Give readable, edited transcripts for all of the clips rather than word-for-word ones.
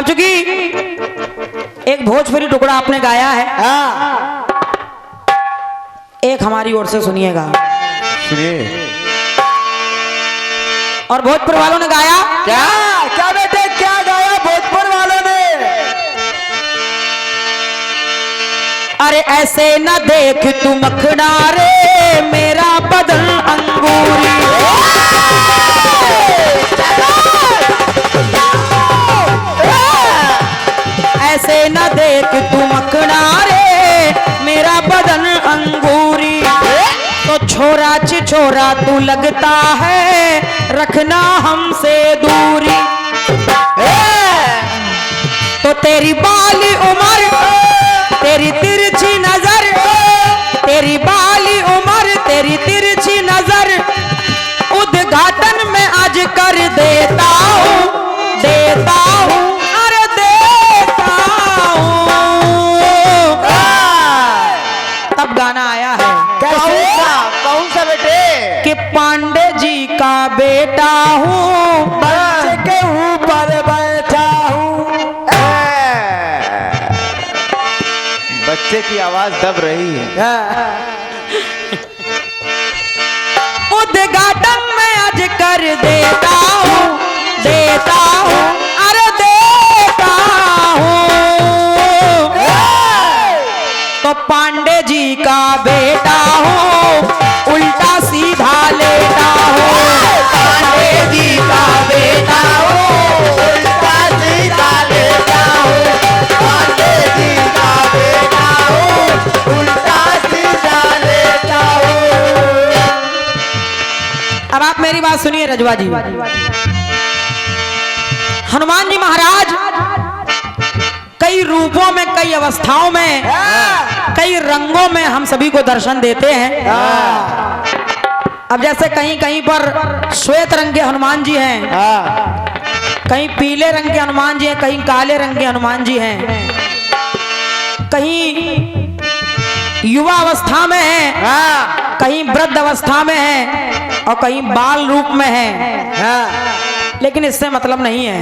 अब चूंकि एक भोजपुरी टुकड़ा आपने गाया है, एक हमारी ओर से सुनिएगा। सुनिए। और भोजपुर वालों ने गाया क्या क्या बेटे, क्या गाया भोजपुर वालों ने? अरे ऐसे न देख तू मखना रे मेरा बदन अंगूरी। ऐसे न देख तू मखना रे मेरा बदन अंगूरी। तो छोरा छिछोरा तू लगता है रखना हमसे दूरी। तो तेरी बाली उम्र तेरी तिरछी नजर, तेरी बाली उम्र तेरी तिरछी नजर उद्घाटन में आज कर देता हूँ, देता हूँ, अरे देता हूँ। तब गाना आया है कौन सा बेटे? कि पांडे जी का बेटा हूँ, बच्चे के ऊपर बैठा हूँ। बच्चे की आवाज दब रही है। उद्घाटन में आज कर देता हूँ, देता हूँ, अरे देता हूँ। तो पांडे जी का बेटा हूँ, उल्टा सीधा लेता हूँ। पांडे जी का बेटा हूँ, उल्टा सीधा लेता हूँ। पांडे जी का बेटा हूँ, उल्टा सीधा लेता हूँ। अब आप मेरी बात सुनिए रजवा जी। हनुमान जी महाराज कई रूपों में, कई अवस्थाओं में, कई रंगों में हम सभी को दर्शन देते हैं। अब जैसे कहीं कहीं पर श्वेत रंग के हनुमान जी हैं, कहीं पीले रंग के हनुमान जी हैं, कहीं काले रंग के हनुमान जी हैं, कहीं युवा अवस्था में हैं, कहीं वृद्ध अवस्था में हैं और कहीं बाल रूप में हैं। लेकिन इससे मतलब नहीं है।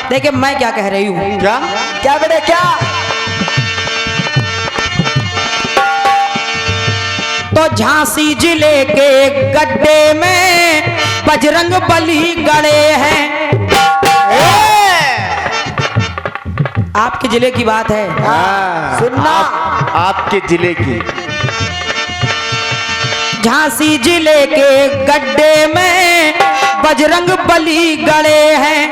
देखिए मैं क्या कह रही हूँ। क्या क्या बेटे, क्या? तो झांसी जिले के गड्ढे में बजरंग बली गड़े हैं। आपके जिले की बात है, सुनना। आपके जिले की। झांसी जिले के गड्ढे में बजरंग बली गड़े हैं।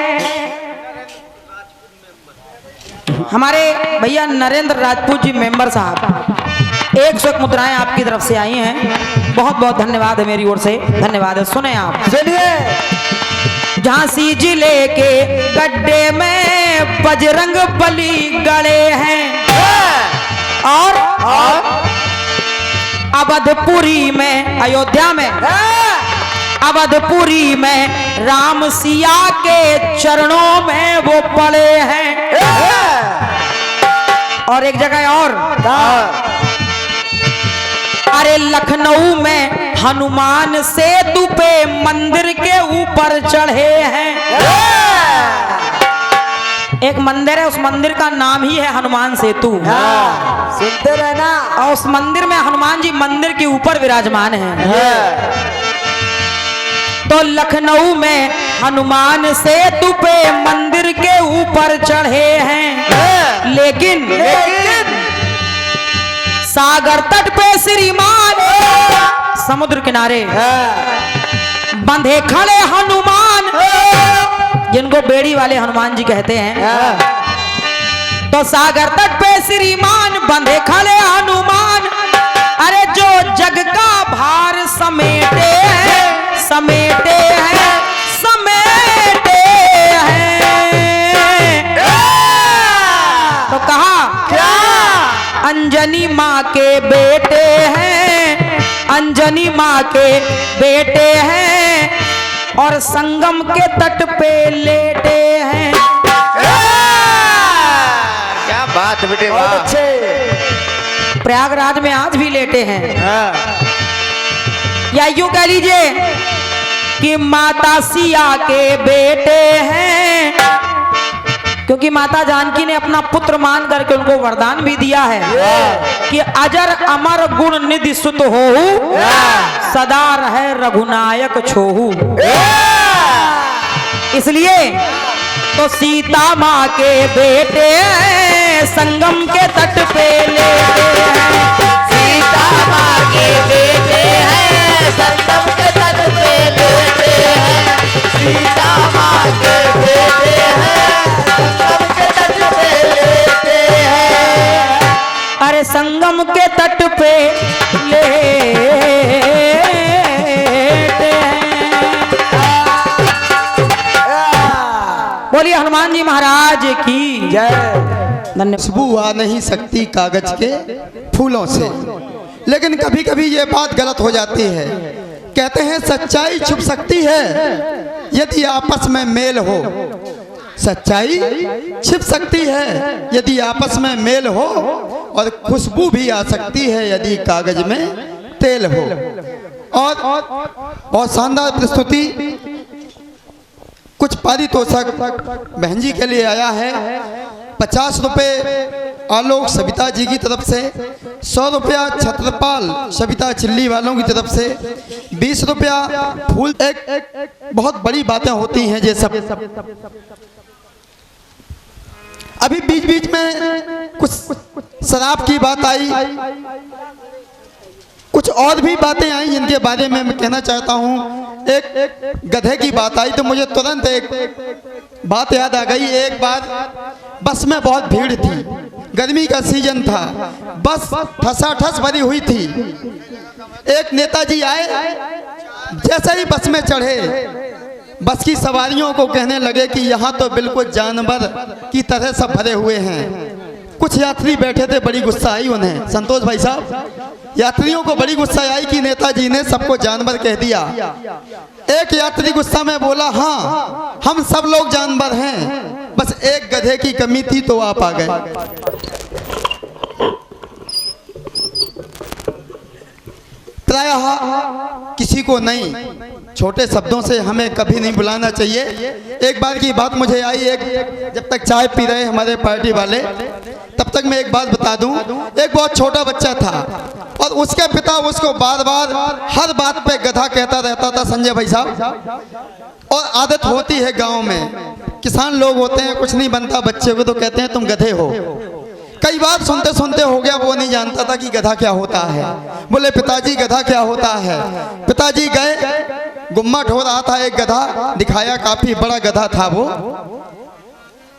हमारे भैया नरेंद्र राजपूत जी मेंबर साहब 101 मुद्राएं आपकी तरफ से आई हैं, बहुत बहुत धन्यवाद है मेरी ओर से, धन्यवाद है। सुने आप, सुनिए। झांसी जिले के गड्ढे में बजरंग बली गड़े हैं और अवधपुरी में, अयोध्या में, अवधपुरी में राम सिया के चरणों में वो पड़े हैं। और एक जगह और, अरे लखनऊ में हनुमान सेतु पे मंदिर के ऊपर चढ़े हैं। एक मंदिर है, उस मंदिर का नाम ही है हनुमान सेतु। सुनते रहना। और उस मंदिर में हनुमान जी मंदिर के ऊपर विराजमान हैं। तो लखनऊ में हनुमान सेतु पे मंदिर के ऊपर चढ़े हैं। लेकिन सागर तट पे श्रीमान समुद्र किनारे बंधे खड़े हनुमान, जिनको बेड़ी वाले हनुमान जी कहते हैं। तो सागर तट पे श्रीमान बंधे खड़े हनुमान, अरे जो जग का भार समेटे हैं, समेटे हैं, समेटे हैं। तो कहा क्या? अंजनी माँ के बेटे हैं, अंजनी माँ के बेटे हैं और संगम के तट पे लेटे हैं। क्या बात बेटे, बहुत अच्छे। प्रयागराज में आज भी लेटे हैं। या यूं कह लीजिए कि माता सिया के बेटे हैं क्योंकि माता जानकी ने अपना पुत्र मान करके उनको वरदान भी दिया है कि अजर अमर गुण निधि सुत होहु, सदा रहे रघुनायक छोहु। इसलिए तो सीता माँ के बेटे संगम के तट पे लेते हैं, सीता माँ के बेटे हैं संगम के तट पे लेते हैं, सीता माँ के बेटे हैं संगम के तट पे लेते हैं। अरे संगम के तट पे लेते हैं। बोलिए हनुमान जी महाराज की जय। धन्यवाद। खुशबू आ नहीं सकती कागज के फूलों से, लेकिन कभी कभी ये बात गलत हो जाती है। कहते हैं सच्चाई छुप सकती है यदि आपस में मेल हो, सच्चाई छिप सकती है यदि आपस में मेल हो, और खुशबू भी आ सकती है यदि कागज में तेल हो। और बहुत शानदार प्रस्तुति कुछ पारितोषक बहन जी के लिए आया है। 50 रुपये आलोक सविता जी की तरफ से, 100 रुपया छत्रपाल सविता चिल्ली वालों की तरफ से, 20 रुपया फूल। एक बहुत बड़ी बातें होती हैं ये सब। अभी बीच बीच में कुछ शराब की बात आई, कुछ और भी बातें आई जिनके बारे में मैं कहना चाहता हूँ। एक गधे की बात आई तो मुझे तुरंत एक बात याद आ गई। एक बार बस में बहुत भीड़ थी, गर्मी का सीजन था, बस ठसाठस भरी हुई थी। एक नेताजी आए, जैसे ही बस में चढ़े बस की सवारियों को कहने लगे कि यहाँ तो बिल्कुल जानवर की तरह सब भरे हुए हैं। कुछ यात्री बैठे थे, बड़ी गुस्सा आई उन्हें। संतोष भाई साहब, यात्रियों को बड़ी गुस्सा आई कि नेताजी ने सबको जानवर कह दिया। एक यात्री गुस्सा में बोला, हाँ हम सब लोग जानवर हैं, बस एक गधे की कमी थी तो आप आ गए। प्रायः किसी को नहीं, छोटे शब्दों से हमें कभी नहीं बुलाना चाहिए। एक बार की बात मुझे आई, जब तक चाय पी रहे हमारे पार्टी वाले, तब तक मैं एक बात बता दूं। एक बहुत छोटा बच्चा था और उसके पिता उसको बार बार हर बात पे गधा कहता रहता था, संजय भाई साहब। और आदत होती है गांव में, किसान लोग होते हैं, कुछ नहीं बनता बच्चे को तो कहते हैं तुम गधे हो। कई बार सुनते सुनते हो गया, वो नहीं जानता था कि गधा क्या होता है। बोले पिताजी गधा क्या होता है। पिताजी गए, गुम्मट हो रहा था एक गधा, दिखाया काफी बड़ा गधा था वो।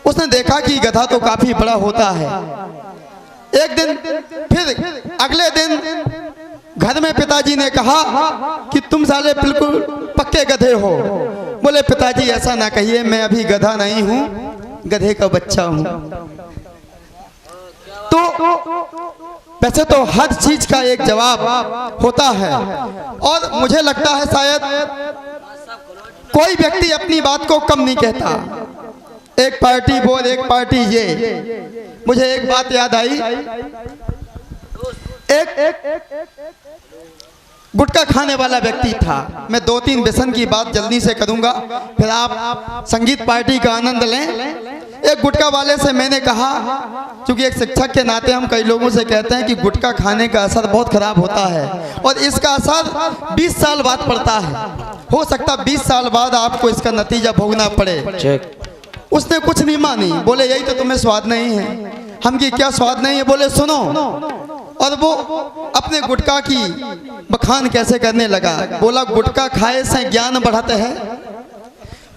उसने देखा कि गधा तो काफी बड़ा होता है। एक दिन फिर अगले दिन घर में पिताजी ने कहा कि तुम साले बिल्कुल पक्के गधे हो। बोले पिताजी ऐसा ना कहिए, मैं अभी गधा नहीं हूँ, गधे का बच्चा हूँ। तो वैसे तो हर चीज का एक जवाब होता है, और मुझे लगता है शायद कोई व्यक्ति अपनी बात को कम नहीं कहता। एक पार्टी बोल, एक पार्टी ये। मुझे एक बात याद आई, एक गुटखा खाने वाला व्यक्ति था। मैं 2-3 व्यसन की बात जल्दी से करूंगा, फिर आप संगीत पार्टी का आनंद लें। एक गुटखा वाले से मैंने कहा, क्योंकि एक शिक्षक के नाते हम कई लोगों से कहते हैं कि गुटखा खाने का असर बहुत खराब होता है और इसका असर 20 साल बाद पड़ता है। हो सकता 20 साल बाद आपको इसका नतीजा भोगना पड़े। उसने कुछ नहीं मानी, बोले यही तो तुम्हें स्वाद नहीं है। हम की क्या स्वाद नहीं है? बोले सुनो। और वो अपने गुटखा की बखान कैसे करने लगा। बोला गुटखा खाए से ज्ञान बढ़त है,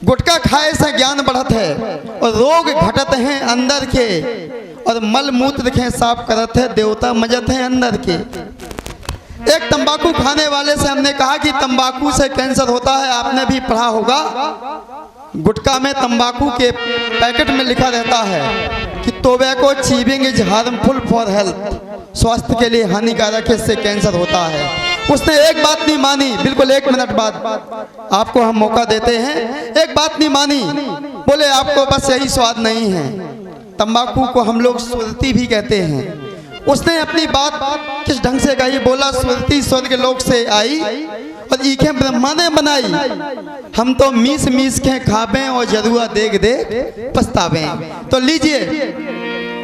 गुटखा खाए से ज्ञान बढ़त है, और रोग घटत हैं अंदर के, और मल मूत्र के साफ करत है, देवता मजत हैं अंदर के। एक तंबाकू खाने वाले से हमने कहा कि तंबाकू से कैंसर होता है। आपने भी पढ़ा होगा, गुटखा में तंबाकू के पैकेट में लिखा रहता है कि tobacco chewing is harmful for health, स्वास्थ्य के लिए हानिकारक है, इससे कैंसर होता है। उसने एक बात नहीं मानी, बिल्कुल 1 मिनट बाद आपको हम मौका देते हैं। एक बात नहीं मानी, बोले आपको बस यही स्वाद नहीं है। तंबाकू को हम लोग सुरती भी कहते हैं। उसने अपनी बात किस ढंग से कही, बोला सुरती स्वर्ग लोक से आई और ईखे ब्रह्मा ने बनाई। हम तो मीस मीस के खाबे और जरुआ देख देख पछतावे। तो लीजिए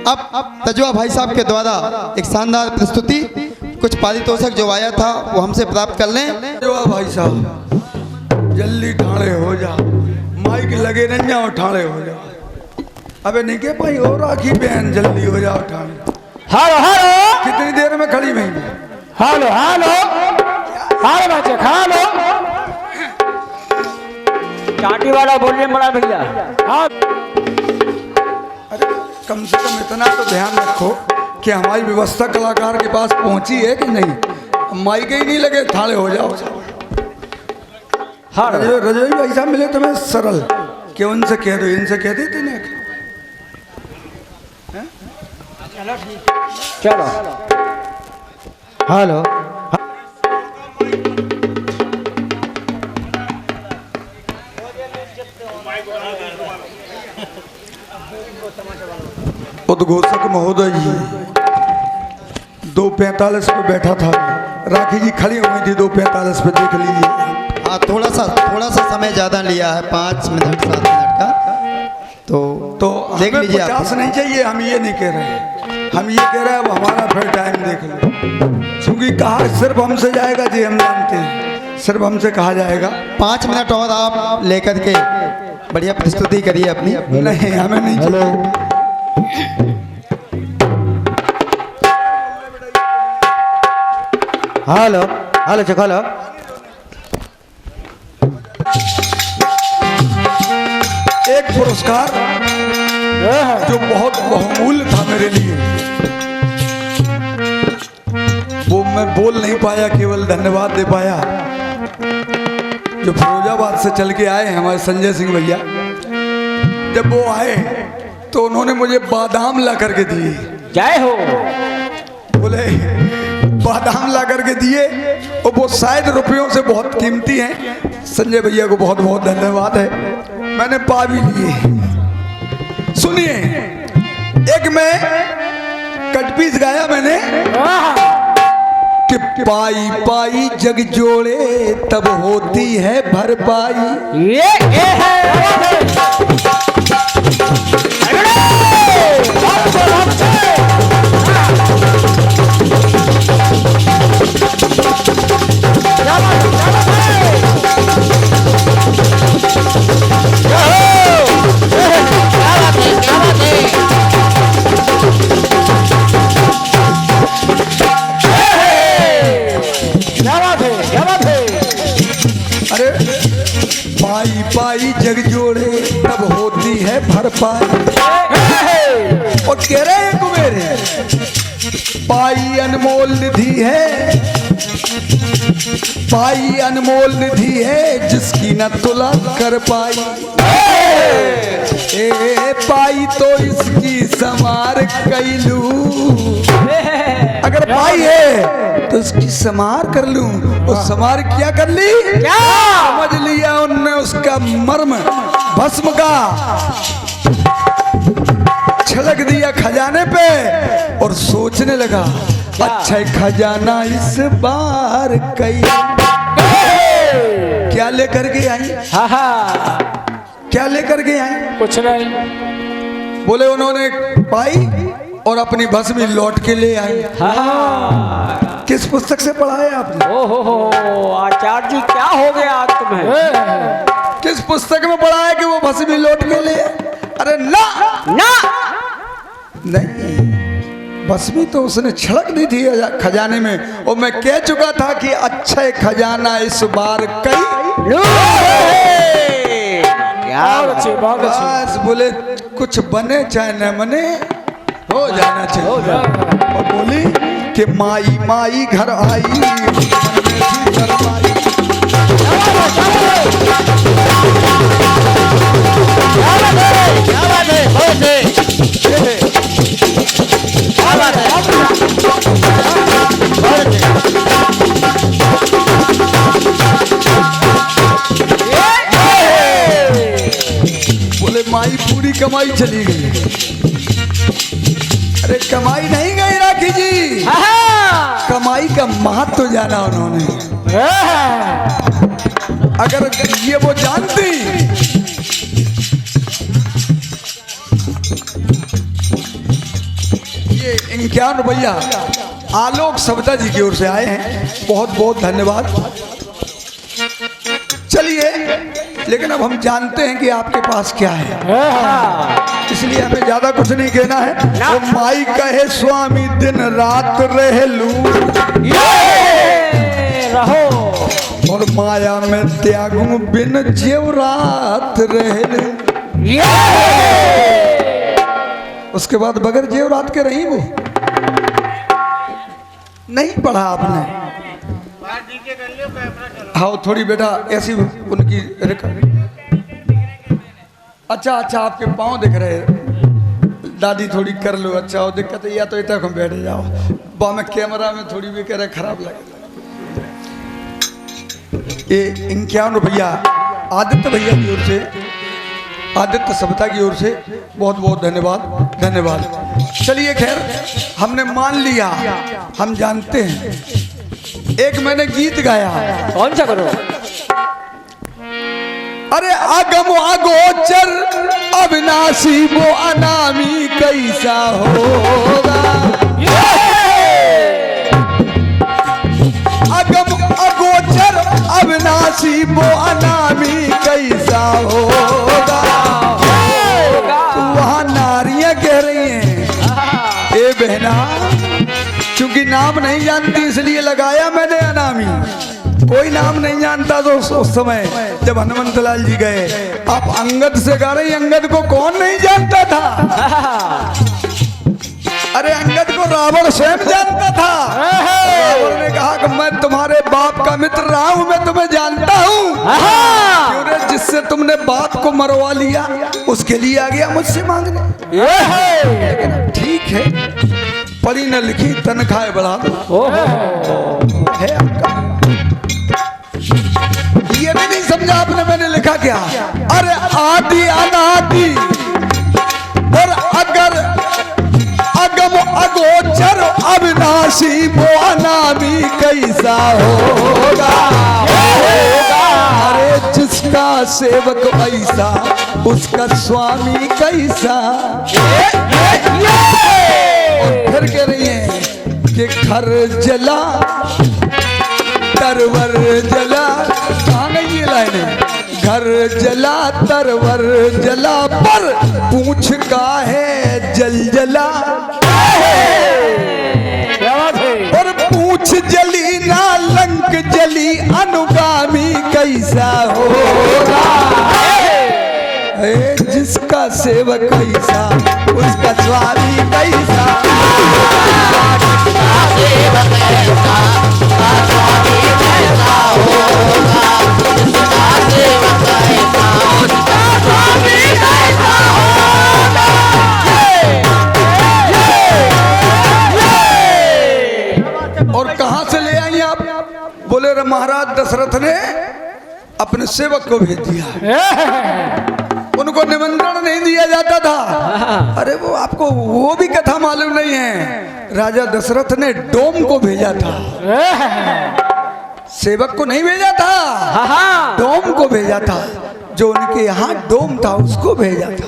अब तजुआ भाई साहब के द्वारा एक शानदार प्रस्तुति, कुछ पारितोषिक जो आया था वो हमसे प्राप्त कर लें। तजुआ भाई साहब जल्दी ठाणे हो जा, माइक लगे नहीं जाओ, ठाणे हो जाओ। अबे नहीं के भाई और राखी बहन जल्दी हो जाओ ठाणे। हेलो हेलो कितनी देर में खड़ी हुई? हेलो हेलो हाल बच्चे खा लो। चाटी वाला बोलिए बड़ा भैया। हाँ अरे कम से कम इतना तो ध्यान रखो कि हमारी व्यवस्था कलाकार के पास पहुंची है कि नहीं। माइक ही नहीं लगे, ठाणे हो जाओ। हाँ रजोई भाई साहब मिले तुम्हें सरल कि उनसे कह दो, इनसे कह देते ना। चलो हेलो उद्घोषक महोदय जी 2:45 पे बैठा था, राखी जी खड़ी हुई थी 2:45 पे, देख लीजिए। हाँ थोड़ा सा समय ज़्यादा लिया है, 5 मिनट 7 मिनट का। तो देख लीजिए। 50 नहीं चाहिए, हम ये नहीं कह रहे, हम ये कह रहे हैं अब हमारा फिर टाइम देख लो। क्योंकि कहा सिर्फ हमसे जाएगा जी, हम जानते हैं सिर्फ हमसे कहा जाएगा। 5 मिनट और आप लेकर के बढ़िया प्रस्तुति करिए अपनी। नहीं हमें नहीं चाहिए। हेलो हेलो चखा लो। एक पुरस्कार जो बहुत बहुमूल्य था मेरे लिए, वो मैं बोल नहीं पाया, केवल धन्यवाद दे पाया। जो फिरोजाबाद से चल के आए हैं हमारे संजय सिंह भैया, जब वो आए तो उन्होंने मुझे बादाम ला करके दिए। जय हो। बोले बादाम ला करके दिए और वो शायद रुपयों से बहुत कीमती हैं। संजय भैया को बहुत बहुत धन्यवाद है, मैंने पा भी लिए। सुनिए, एक मैं कटपीस गाया मैंने कि पाई पाई जग जोड़े तब होती है भरपाई। ये है अरे पाई पाई जग जोड़े तब होती है भरपाई। और कह रहे हैं कुबेरे पाई अनमोल निधि है, पाई अनमोल निधि है जिसकी न तुला कर पाई। ए पाई तो इसकी समार कैलू, अगर पाई है तो इसकी समार कर लूं। और समार क्या कर ली, क्या समझ लिया उनने उसका मर्म, भस्म का छलक दिया खजाने पे और सोचने लगा अच्छा खजाना इस बार कई। क्या लेकर के आई, क्या लेकर के आई? कुछ नहीं। बोले उन्होंने पाई और अपनी भस्मी लौट के ले आई। किस पुस्तक से पढ़ा है आपने? ओहो आचार्य जी क्या हो गया आज तुम्हें? किस पुस्तक में पढ़ा है कि वो भस्मी लौट के ले? अरे ना ना नहीं, भस्मी तो उसने छलक दी थी खजाने में। और मैं कह चुका था कि अच्छा खजाना इस बार कई। बस बोले कुछ बने चाहे न बने हो जाना चाहिए। और बोली कि माई माई घर आई बोले माई पूरी कमाई चली गई। अरे कमाई नहीं गई राखी जी, कमाई का महत्व तो जाना उन्होंने। अगर ये वो जानती ये 51 रुपया आलोक सविता जी की ओर से आए हैं, बहुत बहुत धन्यवाद। चलिए, लेकिन अब हम जानते हैं कि आपके पास क्या है, इसलिए हमें ज्यादा कुछ नहीं कहना है। वो माई कहे स्वामी दिन रात रहलू रहो और माया में त्यागू बिन जेवरात रहलू। उसके बाद बगैर जेवरात के रही वो नहीं पढ़ा आपने। हाँ थोड़ी बेटा ऐसी उनकी अच्छा अच्छा आपके पाँव दिख रहे हैं दादी, थोड़ी कर लो। अच्छा हो दिक्कत है या तो इतना हम बैठ जाओ बा में कैमरा में थोड़ी भी कह रहे खराब लगे। ये 51 रुपया आदित्य भैया की ओर से, आदित्य सविता की ओर से बहुत बहुत धन्यवाद धन्यवाद। चलिए खैर हमने मान लिया, हम जानते हैं। एक मैंने गीत गाया, कौन सा करो? अरे अगम अगोचर अविनाशी वो अनामी कैसा होगा। अगम अगोचर अविनाशी वो अनामी कैसा होगा। वहाँ नारियां कह रही हैं ए बहना, क्योंकि नाम नहीं जानती इसलिए लगाया मैंने अनामी। कोई नाम नहीं जानता तो उस समय जब हनुमंत लाल जी गए, आप अंगद से गा रही, अंगद को कौन नहीं जानता था? अरे अंगद को रावण स्वयं जानता था। रावण ने कहा कि मैं तुम्हारे बाप का मित्र रहा हूं, मैं तुम्हें जानता हूं। क्यों रे, जिससे तुमने बाप को मरवा लिया उसके लिए आ गया मुझसे मांगने। लेकिन ठीक है, परी ने लिखी तनख्वाह बढ़ा दो है आपका। ये भी नहीं समझा आपने मैंने लिखा क्या? अरे आदि अनादि और अगर अगम अगोचर अविनाशी वो अनामी कैसा होगा। अरे जिसका सेवक ऐसा उसका स्वामी कैसा। और फिर कह रही है कि घर जला तरवर जला, कहाँ गई ये लाइनें? घर जला तरवर जला पर पूछ का है जल जला। और पूछ जली ना लंक जली अनुगामी कैसा होगा। जिसका सेवक कैसा उसका स्वामी कैसा। और कहां से ले आई आप? बोले रे महाराज दशरथ ने अपने सेवक को भेज दिया, उनको निमंत्रण नहीं दिया जाता था। अरे वो आपको वो भी कथा मालूम नहीं है, राजा दशरथ ने डोम को भेजा था, सेवक को नहीं भेजा था, डोम को भेजा था। जो उनके यहाँ डोम था उसको भेजा था।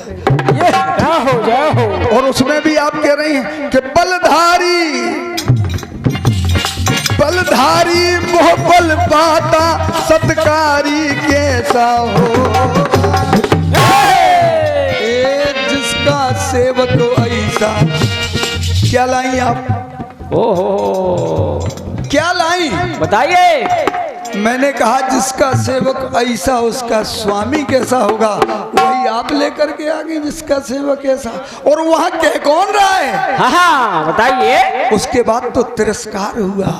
ये जाओ। और उसमें भी आप कह रही हैं कि बलधारी मोह बल पाता सत्कारी कैसा हो। जिसका सेवक ऐसा। क्या लाई आप? ओहो, क्या लाई बताइए। मैंने कहा जिसका सेवक ऐसा उसका स्वामी कैसा होगा, वही आप लेकर के आगे जिसका सेवक कैसा। और वहां कह कौन रहा है? हाँ बताइए। उसके बाद तो तिरस्कार हुआ,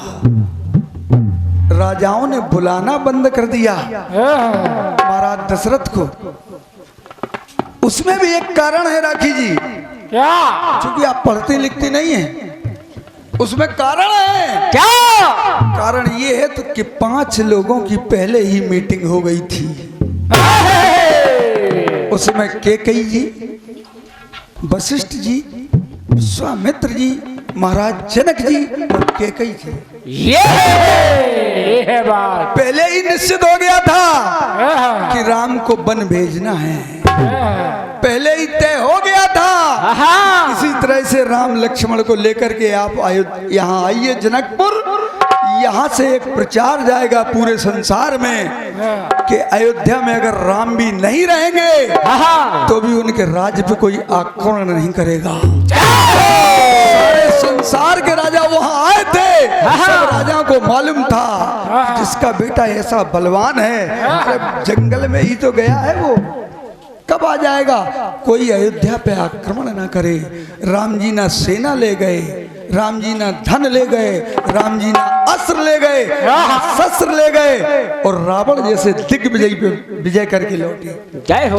राजाओं ने बुलाना बंद कर दिया महाराज दशरथ को। उसमें भी एक कारण है राखी जी, क्या? क्योंकि आप पढ़ती लिखती नहीं है, उसमें कारण है। क्या कारण ये है तो कि 5 लोगों की पहले ही मीटिंग हो गई थी। उसमें कैकेयी जी, वशिष्ठ जी, विश्वामित्र जी, महाराज जनक जी और कैकई जी। ये है बात। पहले ही निश्चित हो गया था कि राम को वन भेजना है, पहले ही तय हो गया था। इसी तरह से राम लक्ष्मण को लेकर के आप यहाँ आइए जनकपुर। यहाँ से एक प्रचार जाएगा पूरे संसार में कि अयोध्या में अगर राम भी नहीं रहेंगे तो भी उनके राज्य पे कोई आक्रमण नहीं करेगा। सारे संसार के राजा वहाँ आए थे, सब राजाओं को मालूम था जिसका बेटा ऐसा बलवान है, अरे जंगल में ही तो गया है, वो कब आ जाएगा। कोई अयोध्या पे आक्रमण ना करे। राम जी ना सेना ले गए, राम जी ना धन ले गए, राम जी ना अस्त्र ले गए, शस्त्र ले गए, और रावण जैसे दिग्विजय पे विजय करके लौटे। जय हो।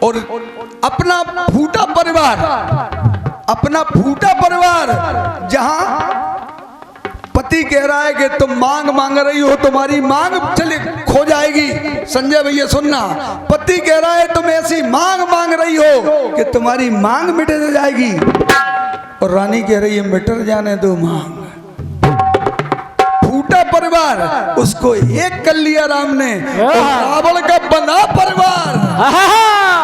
और अपना फूटा परिवार जहां पति कह रहा है कि तुम मांग रही हो, तुम्हारी मांग चले खो जाएगी। संजय भैया सुनना, पति कह रहा है तुम ऐसी मांग रही हो कि तुम्हारी मांग मिट जाएगी, और रानी कह रही है मिटर जाने दो मांग। फूटा परिवार, उसको एक कर लिया राम ने। और रावण का बना परिवार,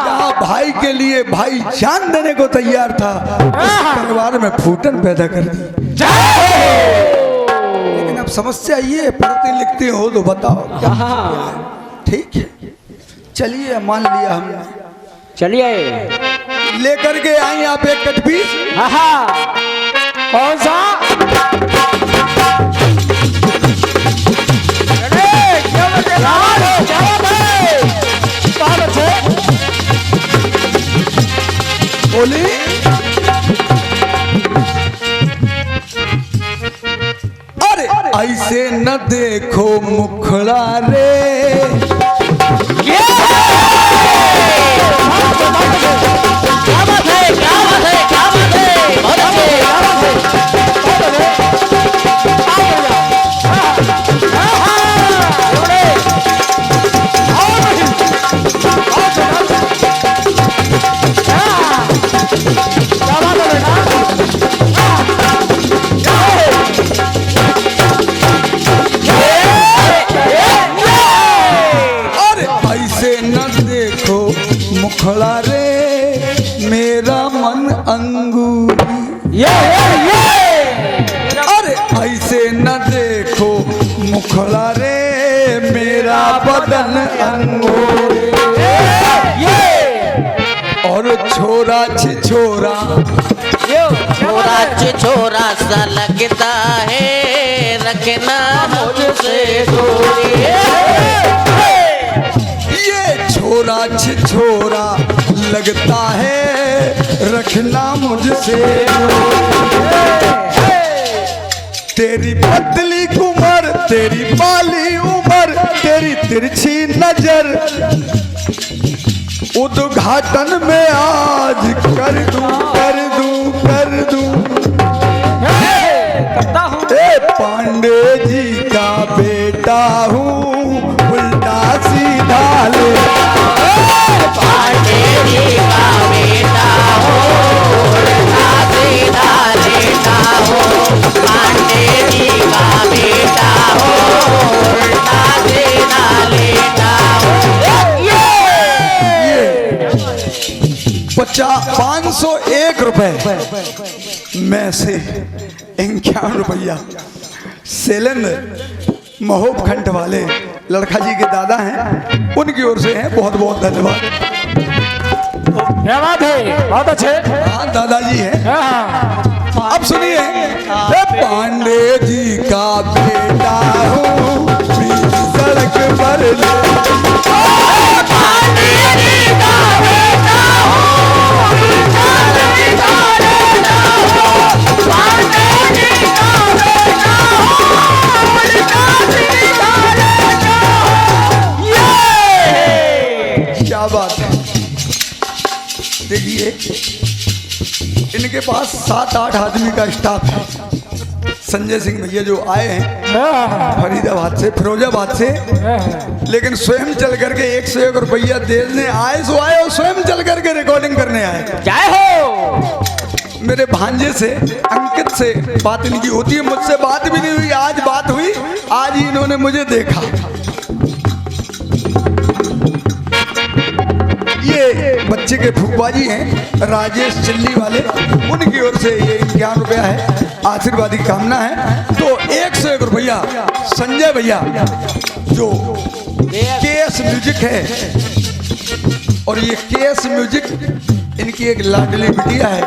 जहाँ भाई के लिए भाई जान देने को तैयार था, उस परिवार में फूटन पैदा कर दी। लेकिन अब समस्या ये, पढ़ते लिखते हो तो बताओ क्या है? ठीक है, चलिए मान लिया हमने, चलिए लेकर के आई आप एक कटपीस। कौन सा? बोली अरे ऐसे न देखो मुखड़ा रे, मुखड़ा रे मेरा मन अंगूरी। अरे ऐसे न देखो मुखड़ा रे मेरा बदन अंगूरी। और छोरा छिछोरा, छोरा सा लगता है, रखना मुझसे दूरी। छोरा छिछोरा लगता है, रखना मुझसे। तेरी पतली कुमर, तेरी बाली उमर, तेरी तिरछी नजर, उद्घाटन में आज कर दूं। पांडे जी का बेटा हूँ, उल्टा सीधा ले। पांडे जी का बेटा हो, उल्टा सीधा लेता हो। पांडे जी का बेटा हो, उल्टा सीधा लेता हो। ये 501 रुपए में से 51 रुपया शैलेंद्र महोब खंड वाले लड़का जी के दादा हैं, उनकी ओर से है। बहुत बहुत धन्यवाद। क्या बात है, बहुत अच्छे। हाँ दादाजी हैं। अब सुनिए, पांडे जी का बेटा हूँ, बीच सड़क पर पांडे जी का बेटा हो, उल्टा सीधा लेता हो। पांडे जी का बेटा हो, उल्टा सीधा लेता हो। क्या बात है। देखिए, इनके पास 7-8 आदमी का स्टाफ है, संजय सिंह भैया जो आए हैं फरीदाबाद से, फिरोजाबाद से, लेकिन स्वयं चल करके 101 रुपया देने आए सो आए और स्वयं चल करके रिकॉर्डिंग करने आए। जय हो। मेरे भांजे से अंकित से बात इनकी होती है, मुझसे बात भी नहीं हुई, आज बात हुई, आज ही इन्होंने मुझे देखा। ये बच्चे के फूफबाजी हैं राजेश चिल्ली वाले, उनकी ओर से ये 51 रुपया है, आशीर्वाद की कामना है। तो 101 रुपया संजय भैया जो केएस म्यूजिक है, और ये केएस म्यूजिक इनकी एक लाडली बिटिया है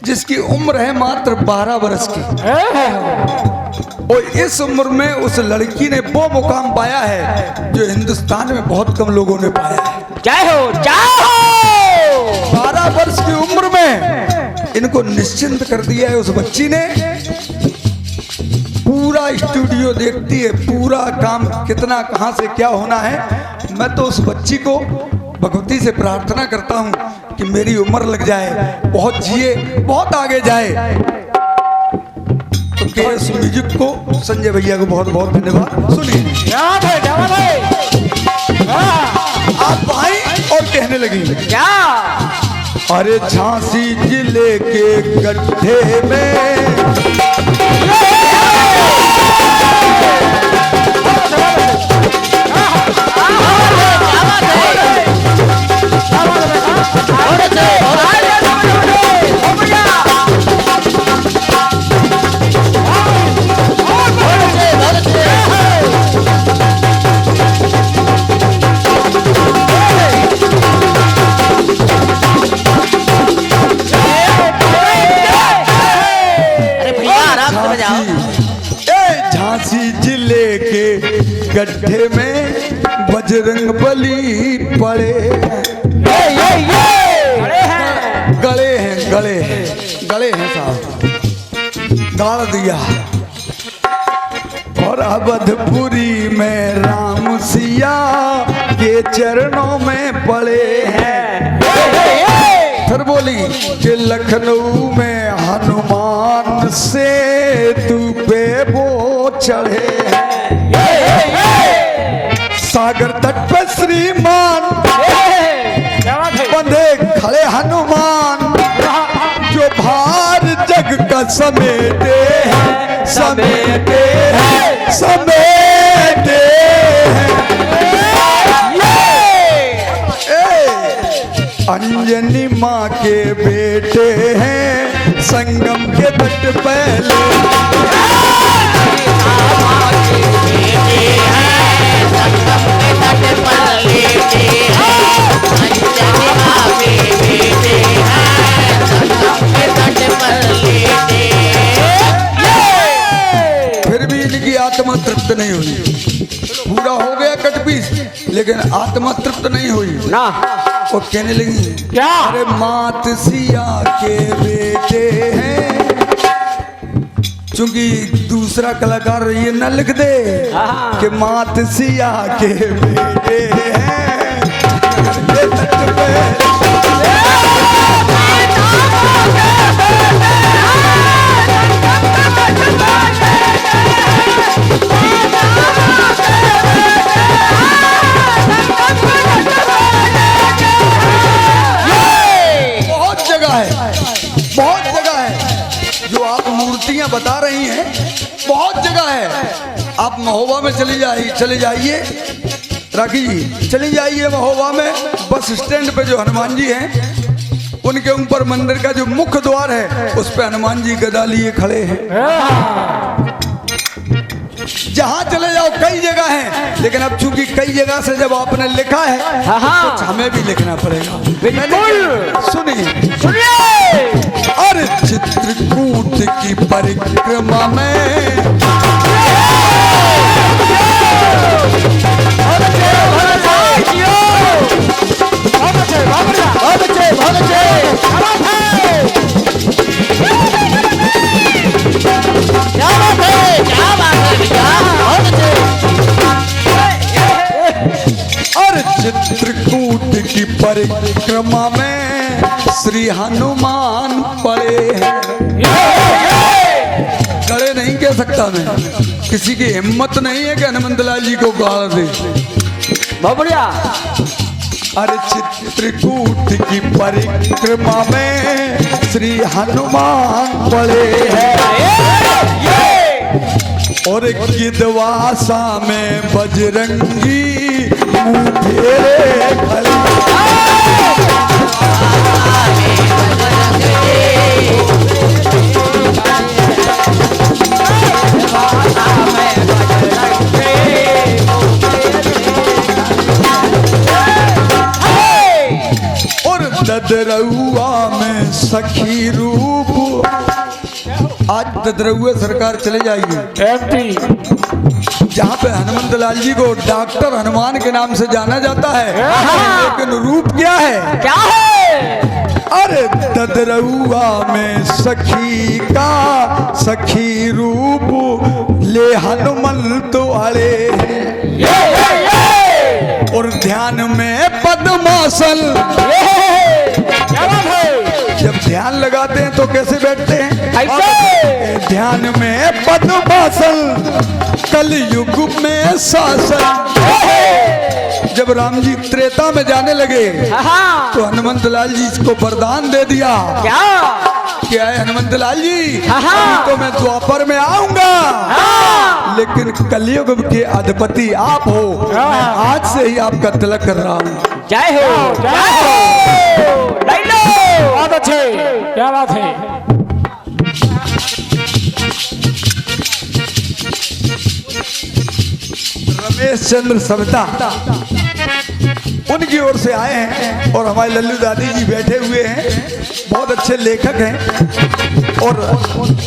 जिसकी उम्र है मात्र 12 वर्ष की, और इस उम्र में उस लड़की ने वो मुकाम पाया है जो हिंदुस्तान में बहुत कम लोगों ने पाया है। जय हो, जय हो। 12 वर्ष की उम्र में इनको निश्चिंत कर दिया है उस बच्ची ने। पूरा स्टूडियो देखती है, पूरा काम कितना कहाँ से क्या होना है। मैं तो उस बच्ची को भगवती से प्रार्थना करता हूँ कि मेरी उम्र लग जाए, बहुत जिए, बहुत आगे जाए। तो केएस म्यूजिक को, संजय भैया को बहुत बहुत धन्यवाद। सुनिए आप आई और कहने लगी क्या? अरे झांसी जिले के गड्ढे में झांसी जिले के गड्ढे में बजरंग बली पड़े गले हैं साहब, गाड़ दिया। और अवधपुरी में राम सिया के चरणों में पड़े हैं। फिर बोली कि लखनऊ में हनुमान से तू पे वो चढ़े हैं। सागर तट पे श्रीमान बंधे खड़े हनुमान जो भार जग का समेटे हैं, समेटे हैं, समेटे अंजनी माँ के बेटे हैं, संगम के तट पहले फिर भी इनकी आत्मा तृप्त नहीं हुई। पूरा हो गया कटपीस, लेकिन आत्मा तृप्त नहीं हुई ना। वो कहने लगी क्या? अरे मात सिया के बेटे हैं, चूंकि दूसरा कलाकार ये न लिख दे कि मात सिया के बेटे हैं। बहुत जगह है जो आप मूर्तियां बता रही हैं, बहुत जगह है। आप महोबा में चले जाइए राखी जी, चली जाइए महोबा में, बस स्टैंड पे जो हनुमान जी हैं उनके ऊपर मंदिर का जो मुख्य द्वार है उस पे हनुमान जी गदा लिए खड़े हैं। जहां चले जाओ कई जगह हैं, लेकिन अब चूंकि कई जगह से जब आपने लिखा है तो हमें भी लिखना पड़ेगा। सुनिए अरे चित्रकूट की परिक्रमा में चित्रकूट की परिक्रमा में श्री हनुमान पड़े हैं। गले कह सकता मैं, किसी की हिम्मत नहीं है कि हनुमंत लाल जी को गाड़ दे। बहुत बढ़िया। अरे चित्रकूट की परिक्रमा में श्री हनुमान पड़े हैं, और गिदवासा में बजरंगी मुंह फेरे खड़े। और ददरउआ में सखी रूप, आज ददरउआ सरकार चले जाएगी जहाँ पे हनुमंत लाल जी को डॉक्टर हनुमान के नाम से जाना जाता है, लेकिन रूप क्या है? क्या है? अरे ददरउआ में सखी का सखी रूप ले हनुमंत आड़े, और ध्यान में पद्मासन। जब ध्यान लगाते हैं तो कैसे बैठते हैं? ऐसे। ध्यान में पद्मासन, कलयुग में शासन। जब राम जी त्रेता में जाने लगे तो हनुमंत लाल जी इसको वरदान दे दिया। क्या है हनुमंत लाल जी? तो मैं द्वापर में आऊंगा, लेकिन कलयुग के अधिपति आप हो, मैं आज से ही आपका तिलक कर रहा हूँ। जय हो, जय हो। बहुत अच्छे, क्या बात है। रमेश चंद्र सविता उनकी ओर से आए हैं, और हमारे लल्लू दादी जी बैठे हुए हैं, बहुत अच्छे लेखक हैं। और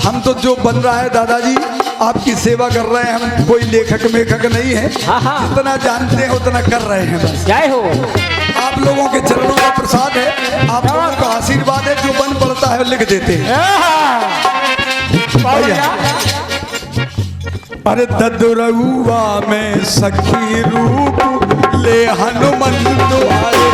हम तो जो बन रहा है दादाजी आपकी सेवा कर रहे हैं, हम कोई लेखक मेखक नहीं है, जितना जानते हैं उतना कर रहे हैं बस। जय हो। आप लोगों के चरणों का प्रसाद है, आप लोगों का आशीर्वाद है, जो बन पड़ता है लिख देते हैं। अरे ददरउआ में सखी रूप ले हनुमंत आड़े,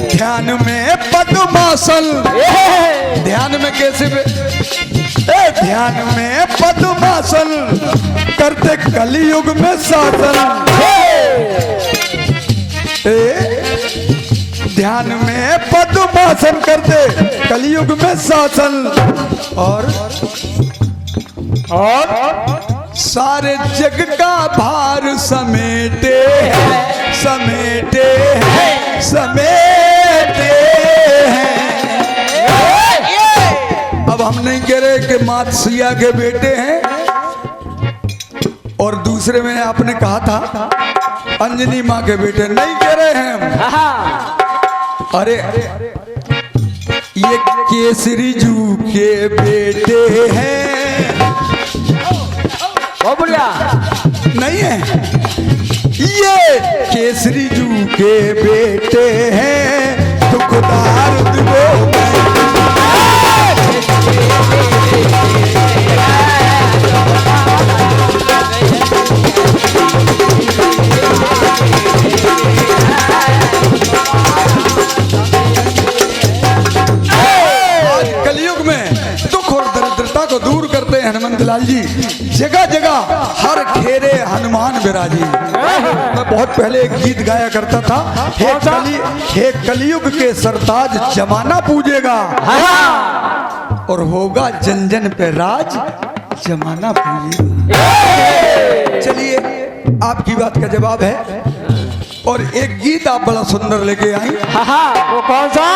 ध्यान में पद्मासन। ध्यान में कैसे ध्यान में पद्मासन करते कलयुग में शासन। ध्यान में पद्मासन करते कलयुग में शासन, और सारे जग का भार समेटे हैं, समेटे हैं, समेटे हैं। अब हम नहीं कह रहे कि मात सिया के बेटे हैं, और दूसरे में आपने कहा था अंजनी माँ के बेटे, नहीं कह रहे हैं हम। अरे ये केसरी जू के बेटे हैं, बहुत बढ़िया। नहीं है, ये केसरी जू के बेटे हैं, दुखदार दुबो कलयुग में दुख और दरिद्रता को दूर करते हैं हनुमंत लाल जी। जगह जगह हर खेरे हनुमान विराजी। मैं बहुत पहले एक गीत गाया करता था, हे कलयुग के सरताज जमाना पूजेगा, और होगा जन जन पे राज जमाना पूजेगा। चलिए आपकी बात का जवाब है, और एक गीत आप बड़ा सुंदर लेके आई। वो कौन सा?